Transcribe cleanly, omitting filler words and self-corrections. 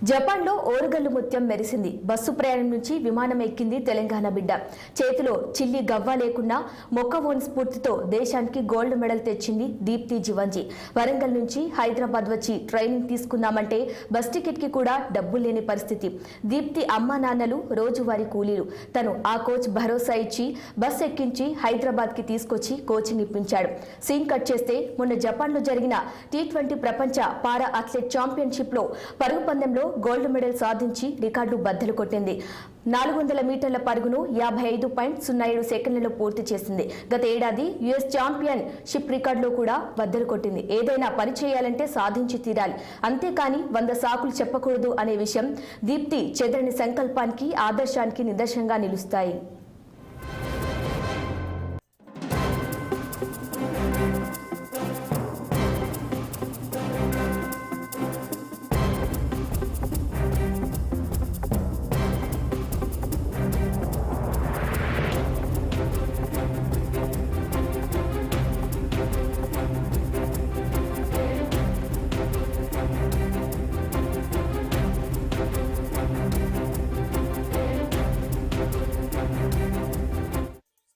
జపాన్లో ఓరుగల్లు ముత్యం మెరిసింది. బస్సు ప్రయాణం నుంచి విమానం ఎక్కింది తెలంగాణ బిడ్డ. చేతిలో చిల్లి గవ్వ లేకున్నా మొక్కవోని స్ఫూర్తితో దేశానికి గోల్డ్ మెడల్ తెచ్చింది దీప్తి జివంజీ. వరంగల్ నుంచి హైదరాబాద్ వచ్చి ట్రైనింగ్ తీసుకుందామంటే బస్ టికెట్ కి కూడా డబ్బులు లేని పరిస్థితి. దీప్తి అమ్మా నాన్నలు రోజువారీ కూలీలు. తను ఆ కోచ్ భరోసా ఇచ్చి బస్ ఎక్కించి హైదరాబాద్ కి తీసుకొచ్చి కోచింగ్ ఇప్పించాడు. సీన్ కట్ చేస్తే మొన్న జపాన్లో జరిగిన T20 ప్రపంచ పారా అథ్లెట్ ఛాంపియన్షిప్ లో పరుగు పందెంలో గోల్డ్ మెడల్ సాధించి రికార్డు బద్దలు కొట్టింది. 400 మీటర్ల పరుగును 55.07 సెకండ్లలో పూర్తి చేసింది. గత ఏడాది US ఛాంపియన్ షిప్ రికార్డులో కూడా బద్దలు కొట్టింది. ఏదైనా పని చేయాలంటే సాధించి తీరాలి, అంతేకాని 100 సాకులు చెప్పకూడదు అనే విషయం దీప్తి చెదరని సంకల్పానికి ఆదర్శానికి నిదర్శనంగా నిలుస్తాయి.